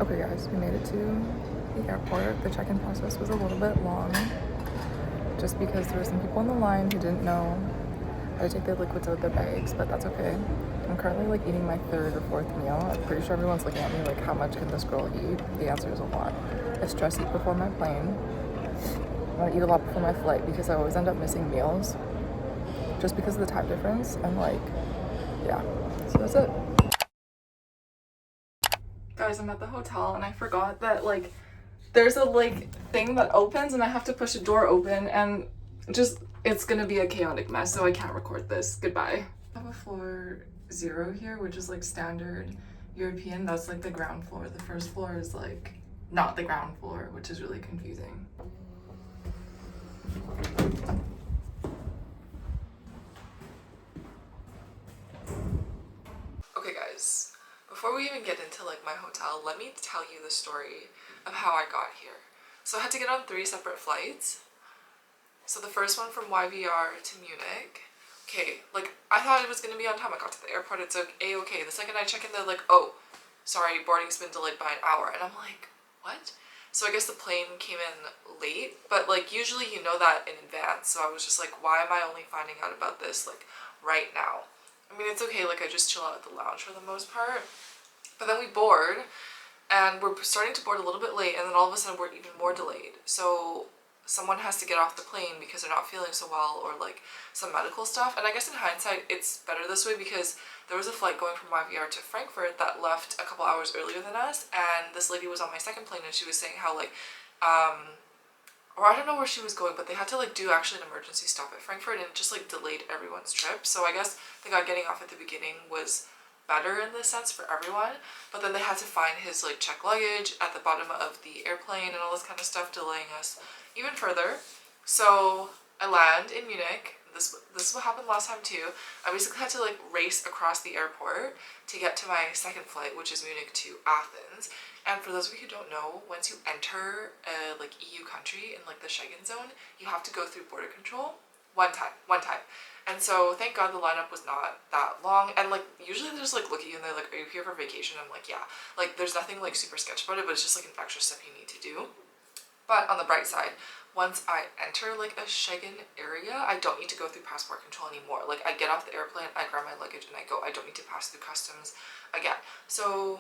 Okay guys, we made it to the airport. The check-in process was a little bit long just because there were some people on the line who didn't know how to take their liquids out of their bags, but that's okay. I'm currently like eating my third or fourth meal. I'm pretty sure everyone's looking at me like, how much can this girl eat? The answer is a lot. I stress eat before my plane. I want to eat a lot before my flight because I always end up missing meals just because of the time difference, and like, yeah, so that's it. Guys, I'm at the hotel and I forgot that like there's a like thing that opens and I have to push a door open, and just it's gonna be a chaotic mess, so I can't record this. Goodbye. I have a floor 0 here, which is like standard European. That's like the ground floor. The first floor is like not the ground floor, which is really confusing. Okay guys, before we even get into like my hotel, let me tell you the story of how I got here. So I had to get on 3 separate flights. So the first one from YVR to Munich. Okay, like I thought it was gonna be on time. I got to the airport, it's okay. The second I check in, they're like, oh, sorry, boarding's been delayed by an hour. And I'm like, what? So I guess the plane came in late, but like usually you know that in advance. So I was just like, why am I only finding out about this like right now? I mean, it's okay, like I just chill out at the lounge for the most part. But then we board, and we're starting to board a little bit late, and then all of a sudden we're even more delayed. So someone has to get off the plane because they're not feeling so well, or like some medical stuff. And I guess in hindsight it's better this way because there was a flight going from YVR to Frankfurt that left a couple hours earlier than us, and this lady was on my second plane and she was saying how like or I don't know where she was going, but they had to like do actually an emergency stop at Frankfurt, and it just like delayed everyone's trip. So I guess the guy getting off at the beginning was better in this sense for everyone, but then they had to find his like check luggage at the bottom of the airplane and all this kind of stuff, delaying us even further. So I land in Munich. This is what happened last time too. I basically had to like race across the airport to get to my second flight, which is Munich to Athens. And for those of you who don't know, once you enter a like EU country in like the Schengen zone, you have to go through border control one time. And so thank God the lineup was not that long. And like usually they just like look at you and they're like, are you here for vacation? I'm like, yeah. Like there's nothing like super sketch about it, but it's just like an extra step you need to do. But on the bright side, once I enter like a Schengen area, I don't need to go through passport control anymore. Like I get off the airplane, I grab my luggage and I go. I don't need to pass through customs again. So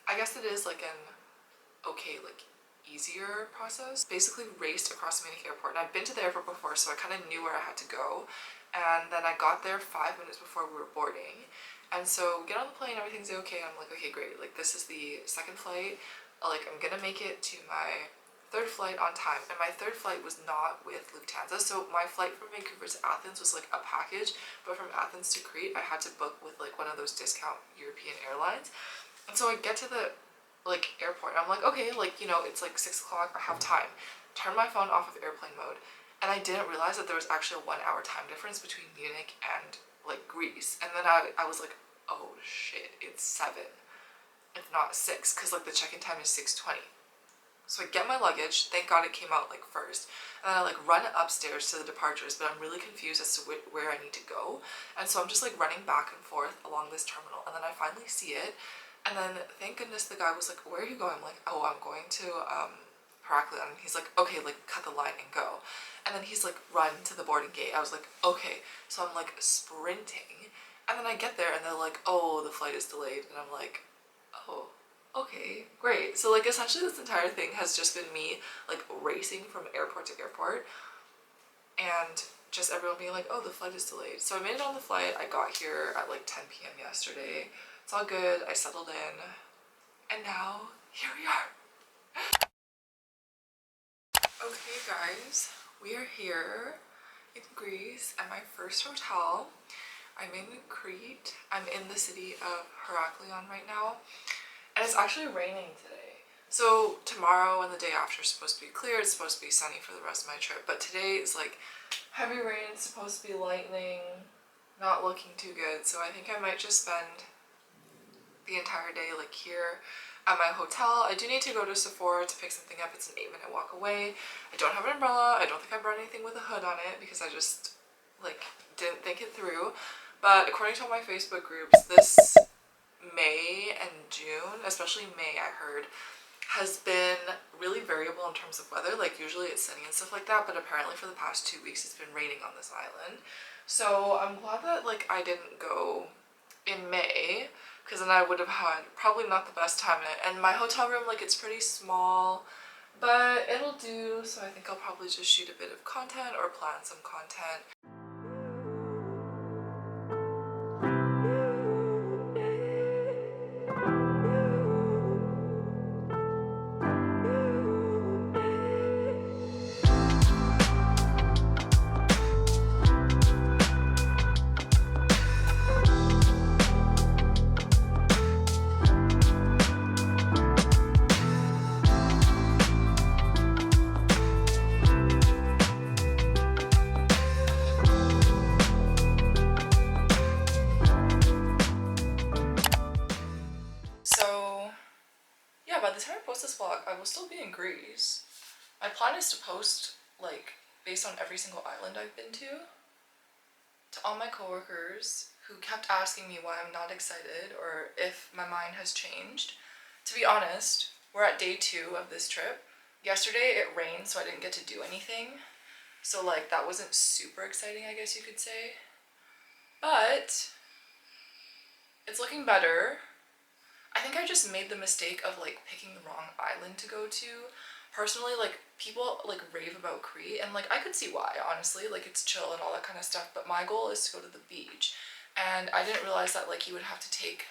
I guess it is like an okay, like easier process. Basically raced across Munich airport, and I've been to the airport before, so I kind of knew where I had to go. And then I got there 5 minutes before we were boarding, and so get on the plane, everything's okay. I'm like, okay, great, like this is the second flight, like I'm gonna make it to my third flight on time. And my third flight was not with Lufthansa, so my flight from Vancouver to Athens was like a package, but from Athens to Crete I had to book with like one of those discount European airlines. And so I get to the like airport, I'm like, okay, like, you know, it's like 6 o'clock, I have time. Turn my phone off of airplane mode, and I didn't realize that there was actually a 1 hour time difference between Munich and like Greece. And then I was like, oh shit, it's 7, if not 6, because like the check-in time is 6:20. So I get my luggage, thank God it came out like first, and then I like run upstairs to the departures, but I'm really confused as to where I need to go. And so I'm just like running back and forth along this terminal, and then I finally see it, and then thank goodness the guy was like, where are you going? I'm like, oh, I'm going to heraklion. And he's like, okay, like cut the line and go. And then he's like, run to the boarding gate. I was like, okay. So I'm like sprinting, and then I get there and they're like, oh, the flight is delayed. And I'm like, oh, okay, great. So like essentially this entire thing has just been me like racing from airport to airport, and just everyone being like, oh, the flight is delayed. So I made it on the flight. I got here at like 10 p.m. yesterday. It's all good. I settled in, and now here we are. Okay guys, we are here in Greece at my first hotel. I'm in Crete. I'm in the city of Heraklion right now, and it's actually raining today. So tomorrow and the day after is supposed to be clear. It's supposed to be sunny for the rest of my trip, but today is like heavy rain. It's supposed to be lightning, not looking too good. So I think I might just spend the entire day like here at my hotel. I do need to go to Sephora to pick something up. It's an 8-minute walk away. I don't have an umbrella. I don't think I brought anything with a hood on it because I just like didn't think it through. But according to all my Facebook groups, this May and June, especially May, I heard, has been really variable in terms of weather. Like usually it's sunny and stuff like that, but apparently for the past 2 weeks it's been raining on this island. So I'm glad that like I didn't go in May, because then I would have had probably not the best time in it. And my hotel room, like it's pretty small, but it'll do. So I think I'll probably just shoot a bit of content or plan some content. By the time I post this vlog, I will still be in Greece. My plan is to post, like, based on every single island I've been to all my coworkers who kept asking me why I'm not excited or if my mind has changed. To be honest, we're at day 2 of this trip. Yesterday it rained, so I didn't get to do anything. So, like, that wasn't super exciting, I guess you could say. But it's looking better. I think I just made the mistake of like picking the wrong island to go to. Personally, like people like rave about Crete, and like I could see why, honestly, like it's chill and all that kind of stuff, but my goal is to go to the beach. And I didn't realize that like you would have to take,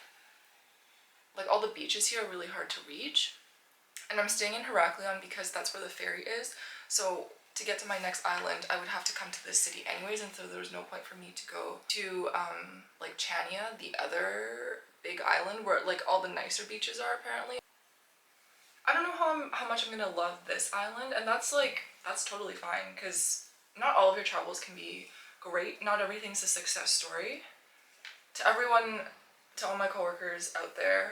like all the beaches here are really hard to reach. And I'm staying in Heraklion because that's where the ferry is. So to get to my next island, I would have to come to this city anyways, and so there was no point for me to go to like Chania, the other big island where like all the nicer beaches are apparently. I don't know how much I'm gonna love this island, and that's totally fine, because not all of your travels can be great. Not everything's a success story. To everyone, to all my coworkers out there,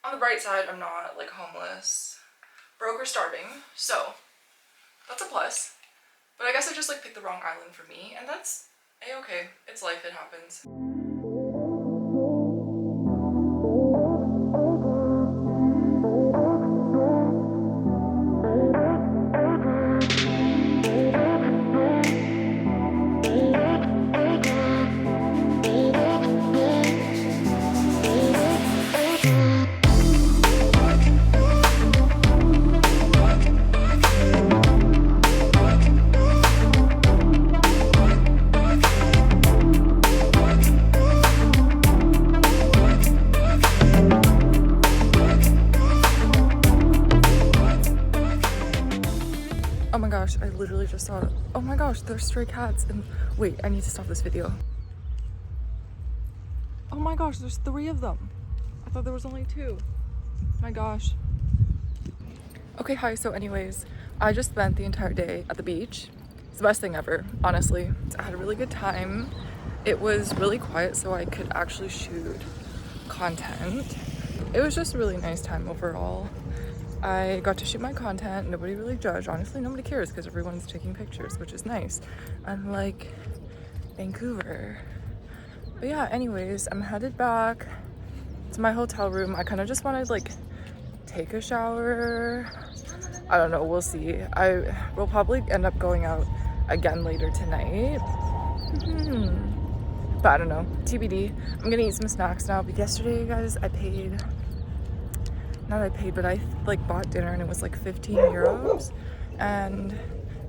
on the bright side, I'm not like homeless, broke or starving, so that's a plus. But I guess I just like picked the wrong island for me, and that's a-okay. It's life, it happens. Oh my gosh, I literally just saw, oh my gosh, there's stray cats, and wait, I need to stop this video. Oh my gosh, there's 3 of them. I thought there was only 2. My gosh. Okay, hi, so anyways, I just spent the entire day at the beach. It's the best thing ever, honestly. I had a really good time. It was really quiet, so I could actually shoot content. It was just a really nice time overall. I got to shoot my content. Nobody really judged. Honestly, nobody cares because everyone's taking pictures, which is nice. Unlike Vancouver. But yeah, anyways, I'm headed back to my hotel room. I kind of just want to like take a shower. I don't know, we'll see. I will probably end up going out again later tonight. But I don't know, TBD. I'm gonna eat some snacks now. But yesterday, guys, but I like bought dinner and it was like 15 euros, and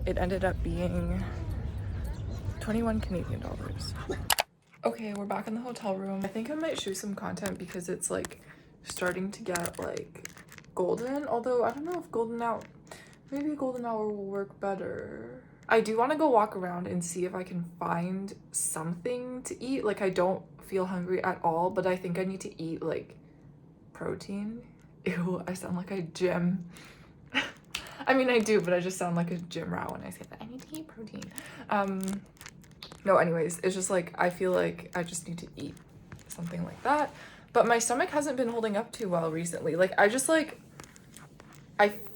it ended up being 21 Canadian dollars. Okay, we're back in the hotel room. I think I might shoot some content because it's like starting to get like golden, although I don't know if maybe golden hour will work better. I do want to go walk around and see if I can find something to eat. Like, I don't feel hungry at all, but I think I need to eat like protein. Ew, I sound like a gym. I mean, I do, but I just sound like a gym rat when I say that. I need to eat protein. No, anyways, it's just like, I feel like I just need to eat something like that. But my stomach hasn't been holding up too well recently. Like, I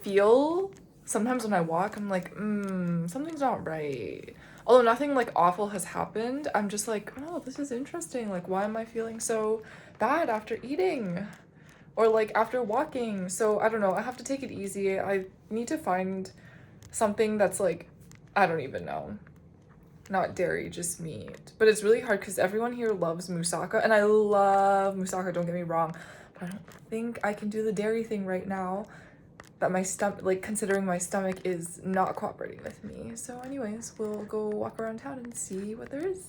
feel sometimes when I walk, I'm like, something's not right. Although nothing like awful has happened, I'm just like, oh, this is interesting. Like, why am I feeling so bad after eating? Or like after walking? So I don't know. I have to take it easy. I need to find something that's like, I don't even know. Not dairy, just meat. But it's really hard because everyone here loves moussaka, and I love moussaka, don't get me wrong. But I don't think I can do the dairy thing right now. That my stomach, like considering my stomach is not cooperating with me. So anyways, we'll go walk around town and see what there is.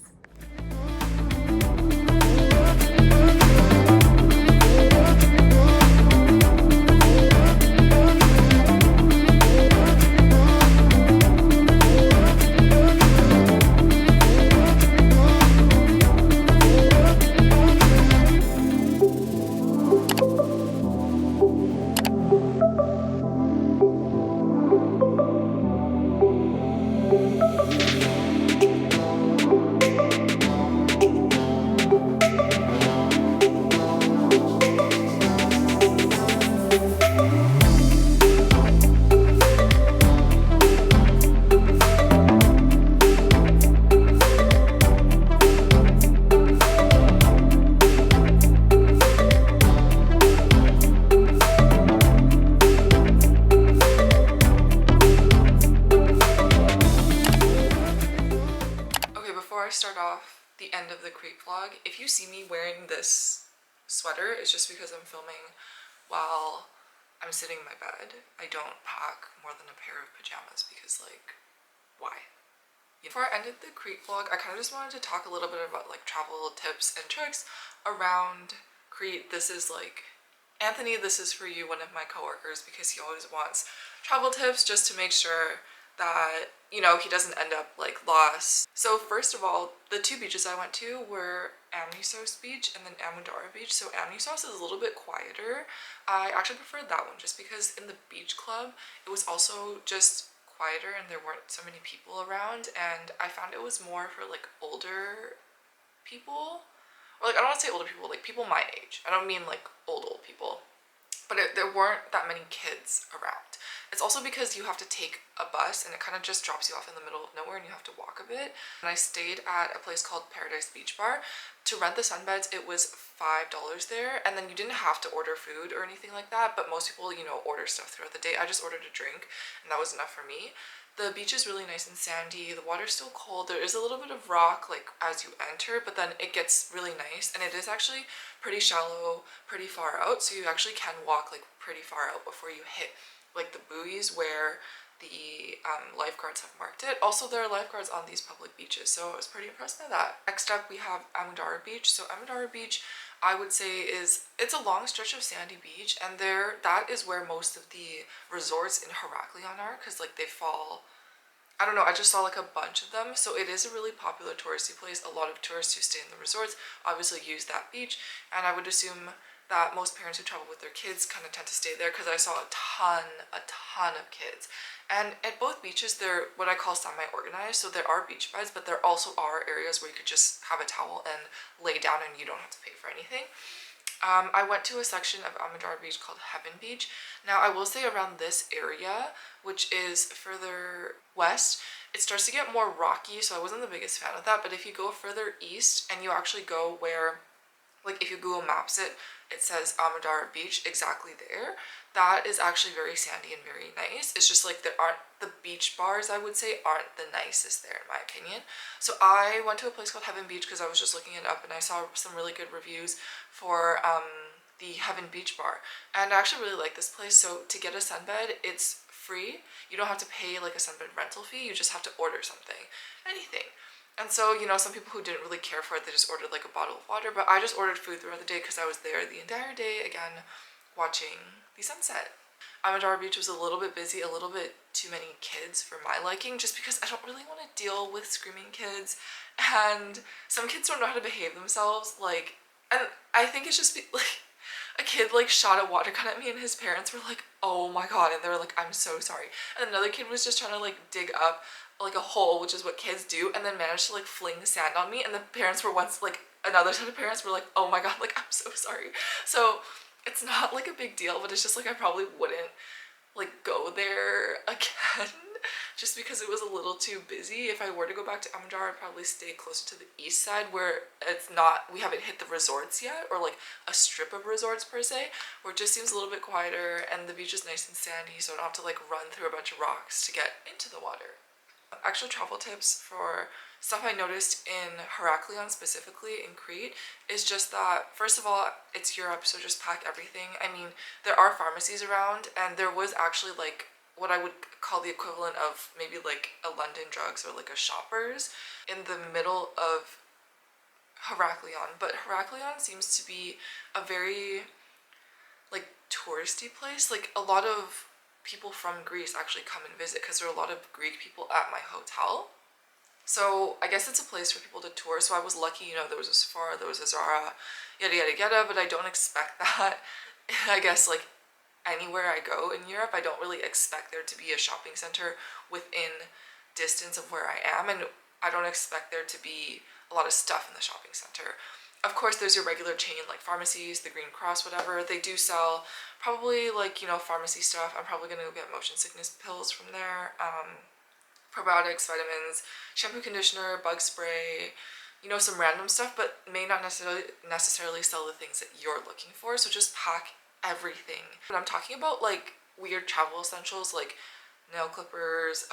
Okay, before I start off the end of the Crete vlog, if you see me wearing this sweater, it's just because I'm filming while I'm sitting in my bed. I don't pack more than a pair of pajamas because, like, why? Before I ended the Crete vlog, I kind of just wanted to talk a little bit about like travel tips and tricks around Crete. This is like, Anthony, this is for you, one of my coworkers, because he always wants travel tips just to make sure that, you know, he doesn't end up like lost. So first of all, the two beaches I went to were Amnissos beach and then Ammoudara beach. So Amnissos is a little bit quieter. I actually preferred that one just because in the beach club it was also just quieter and there weren't so many people around, and I found it was more for like older people, or like, I don't want to say older people, like people my age. I don't mean like old people, but there weren't that many kids around. It's also because you have to take a bus and it kind of just drops you off in the middle of nowhere and you have to walk a bit. And I stayed at a place called Paradise Beach Bar. To rent the sunbeds, it was $5 there, and then you didn't have to order food or anything like that, but most people, you know, order stuff throughout the day. I just ordered a drink and that was enough for me. The beach is really nice and sandy. The water's still cold. There is a little bit of rock like as you enter, but then it gets really nice, and it is actually pretty shallow, pretty far out, so you actually can walk like pretty far out before you hit like the buoys where the lifeguards have marked it. Also, there are lifeguards on these public beaches, so I was pretty impressed by that. Next up, we have Ammoudara Beach. So Ammoudara Beach, I would say it's a long stretch of sandy beach, and that is where most of the resorts in Heraklion are, because like they fall, I don't know, I just saw like a bunch of them. So it is a really popular touristy place. A lot of tourists who stay in the resorts obviously use that beach, and I would assume that most parents who travel with their kids kind of tend to stay there, because I saw a ton of kids. And at both beaches, they're what I call semi-organized, so there are beach beds, but there also are areas where you could just have a towel and lay down and you don't have to pay for anything. I went to a section of Ammoudara Beach called Heaven Beach. Now, I will say around this area, which is further west, it starts to get more rocky, so I wasn't the biggest fan of that. But if you go further east and you actually go where, like if you Google Maps it, it says Ammoudara Beach exactly there. That is actually very sandy and very nice. It's just like the beach bars, I would say, aren't the nicest there in my opinion. So I went to a place called Heaven Beach because I was just looking it up and I saw some really good reviews for the Heaven Beach Bar. And I actually really like this place. So to get a sunbed, it's free. You don't have to pay like a sunbed rental fee. You just have to order something, anything. And so, you know, some people who didn't really care for it, they just ordered like a bottle of water, but I just ordered food throughout the day because I was there the entire day, again, watching the sunset. Ammoudara Beach was a little bit busy, a little bit too many kids for my liking, just because I don't really want to deal with screaming kids, and some kids don't know how to behave themselves, like, and I think it's just like, a kid like shot a water gun at me and his parents were like, oh my god, and they were like, I'm so sorry. And another kid was just trying to like dig up like a hole, which is what kids do, and then managed to like fling sand on me, and the parents were another set of parents were like, oh my god, like I'm so sorry. So it's not like a big deal, but it's just like I probably wouldn't like go there again. just because it was a little too busy. If I were to go back to Ammoudara, I'd probably stay closer to the east side where it's not, we haven't hit the resorts yet, or like a strip of resorts per se, where it just seems a little bit quieter and the beach is nice and sandy, so I don't have to like run through a bunch of rocks to get into the water. Actual travel tips for stuff I noticed in Heraklion, specifically in Crete, is just that, first of all, it's Europe, so just pack everything. I mean, there are pharmacies around, and there was actually like what I would call the equivalent of maybe like a London Drugs or like a Shoppers in the middle of Heraklion. But Heraklion seems to be a very like touristy place. Like a lot of people from Greece actually come and visit because there are a lot of Greek people at my hotel. So I guess it's a place for people to tour. So I was lucky, you know, there was a Sephora, there was a Zara, yada yada yada, but I don't expect that. I guess like anywhere I go in Europe, I don't really expect there to be a shopping center within distance of where I am, and I don't expect there to be a lot of stuff in the shopping center. Of course, there's your regular chain like pharmacies, the Green Cross, whatever. They do sell probably like, you know, pharmacy stuff. I'm probably gonna go get motion sickness pills from there. Probiotics, vitamins, shampoo, conditioner, bug spray, you know, some random stuff, but may not necessarily sell the things that you're looking for. So just pack everything. But I'm talking about like weird travel essentials like nail clippers,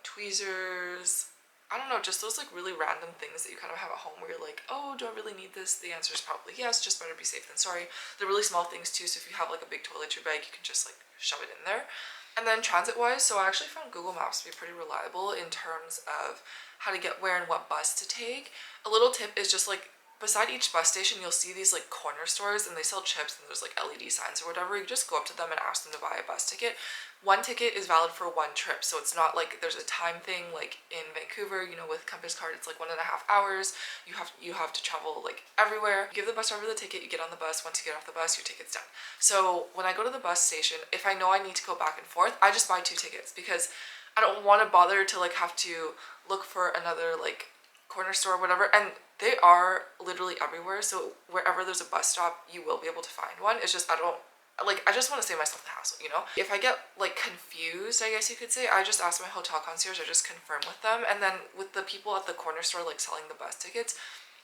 tweezers, I don't know, just those like really random things that you kind of have at home where you're like, oh, do I really need this? The answer is probably yes, just better be safe than sorry. They're really small things too, so if you have like a big toiletry bag, you can just like shove it in there. And then transit wise, so I actually found Google Maps to be pretty reliable in terms of how to get where and what bus to take. A little tip is just like beside each bus station, you'll see these like corner stores and they sell chips and there's like LED signs or whatever. You just go up to them and ask them to buy a bus ticket. One ticket is valid for one trip, so it's not like there's a time thing like in Vancouver, you know, with Compass Card, it's like 1.5 hours. You have to travel like everywhere. You give the bus driver the ticket, you get on the bus. Once you get off the bus, your ticket's done. So when I go to the bus station, if I know I need to go back and forth, I just buy 2 tickets because I don't want to bother to like have to look for another like corner store or whatever, and they are literally everywhere, so wherever there's a bus stop you will be able to find one. It's just I just want to save myself the hassle, you know? If I get like confused, I guess you could say, I just ask my hotel concierge, I just confirm with them, and then with the people at the corner store like selling the bus tickets,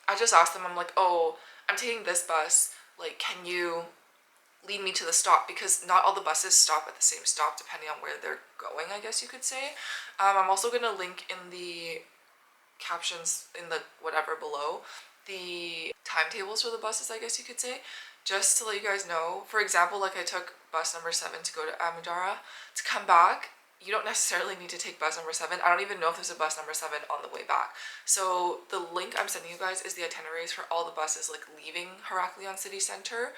I just ask them, I'm like, oh, I'm taking this bus, like can you lead me to the stop, because not all the buses stop at the same stop depending on where they're going, I guess you could say. I'm also going to link in the captions in the whatever below the timetables for the buses, I guess you could say, just to let you guys know. For example, like I took bus number 7 to go to Ammoudara. To come back, you don't necessarily need to take bus number 7. I don't even know if there's a bus number 7 on the way back. So the link I'm sending you guys is the itineraries for all the buses like leaving Heraklion city center.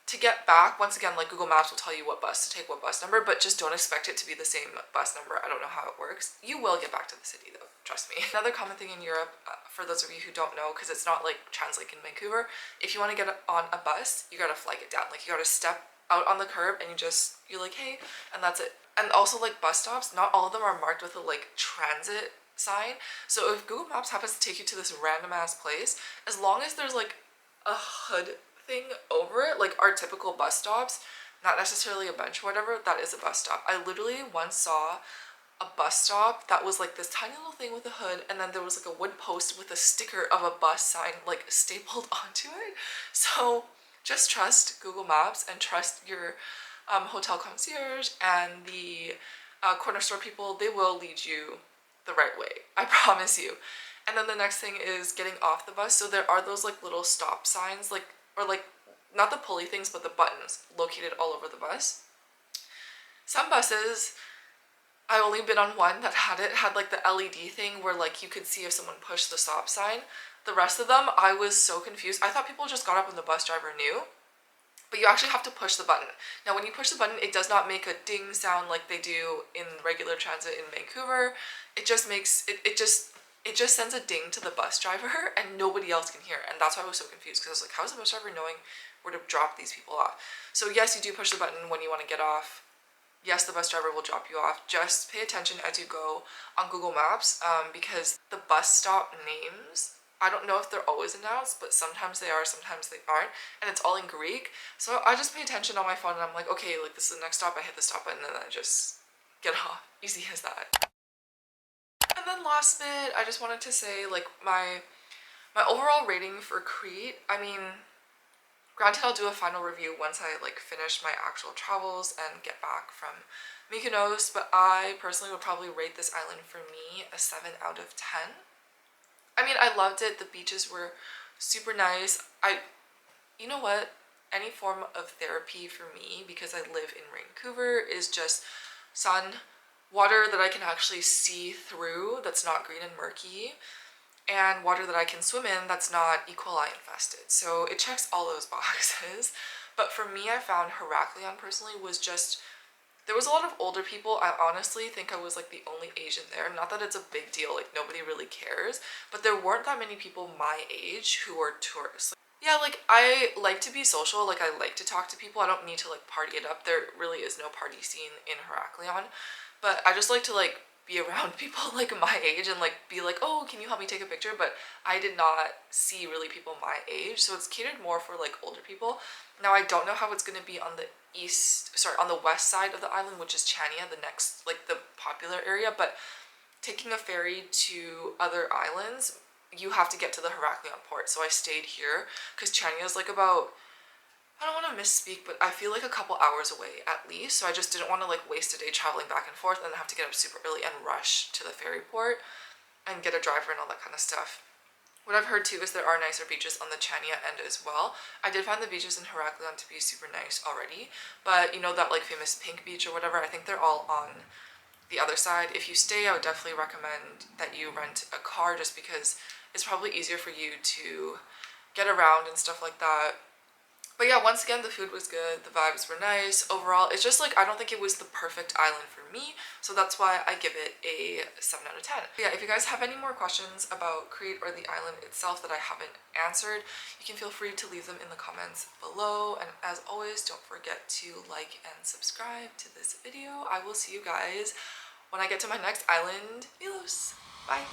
To get back, once again, like Google Maps will tell you what bus to take, what bus number, but just don't expect it to be the same bus number. I don't know how it works. You will get back to the city though, trust me. Another common thing in Europe, for those of you who don't know, because it's not like Translink in Vancouver, if you want to get on a bus, you gotta flag it down. Like you gotta step out on the curb and you're like, hey, and that's it. And also like bus stops, not all of them are marked with a like transit sign. So if Google Maps happens to take you to this random ass place, as long as there's like a hood thing over it, like our typical bus stops, not necessarily a bench or whatever, that is a bus stop. I literally once saw a bus stop that was like this tiny little thing with a hood, and then there was like a wood post with a sticker of a bus sign like stapled onto it. So just trust Google Maps and trust your hotel concierge and the corner store people. They will lead you the right way, I promise you. And then the next thing is getting off the bus. So there are those like little stop signs, like, or like not the pulley things, but the buttons located all over the bus. Some buses, I only been on one that had like the LED thing where like you could see if someone pushed the stop sign. The rest of them, I was so confused. I thought people just got up and the bus driver knew, but you actually have to push the button. Now when you push the button, it does not make a ding sound like they do in regular transit in Vancouver. It just makes, it just sends a ding to the bus driver and nobody else can hear it. And that's why I was so confused, because I was like, how is the bus driver knowing where to drop these people off? So yes, you do push the button when you want to get off. Yes, the bus driver will drop you off. Just pay attention as you go on Google Maps, because the bus stop names, I don't know if they're always announced, but sometimes they are, sometimes they aren't, and it's all in Greek. So I just pay attention on my phone and I'm like, okay, like this is the next stop, I hit the stop button and then I just get off. Easy as that. And then last bit, I just wanted to say like my overall rating for Crete. I mean, granted, I'll do a final review once I like finish my actual travels and get back from Mykonos, but I personally would probably rate this island for me a 7 out of 10. I mean, I loved it. The beaches were super nice. You know what? Any form of therapy for me, because I live in Vancouver, is just sun, water that I can actually see through that's not green and murky, and water that I can swim in that's not E. coli infested. So it checks all those boxes. But for me, I found Heraklion personally was just, there was a lot of older people. I honestly think I was like the only Asian there. Not that it's a big deal, like nobody really cares, but there weren't that many people my age who were tourists. Yeah, like I like to be social, like I like to talk to people. I don't need to like party it up. There really is no party scene in Heraklion, but I just like to like be around people like my age and like be like, oh, can you help me take a picture? But I did not see really people my age, so it's catered more for like older people. Now I don't know how it's gonna be on the on the west side of the island, which is Chania, the next, like the popular area, but taking a ferry to other islands, you have to get to the Heraklion port. So I stayed here because Chania is like about, I don't want to misspeak, but I feel like a couple hours away at least. So I just didn't want to like waste a day traveling back and forth and have to get up super early and rush to the ferry port and get a driver and all that kind of stuff. What I've heard too is there are nicer beaches on the Chania end as well. I did find the beaches in Heraklion to be super nice already, but you know that like famous pink beach or whatever, I think they're all on the other side. If you stay, I would definitely recommend that you rent a car just because it's probably easier for you to get around and stuff like that. But yeah, once again, the food was good, the vibes were nice. Overall, it's just like, I don't think it was the perfect island for me, so that's why I give it a 7 out of 10. But yeah, if you guys have any more questions about Crete or the island itself that I haven't answered, you can feel free to leave them in the comments below. And as always, don't forget to like and subscribe to this video. I will see you guys when I get to my next island, Milos. Bye!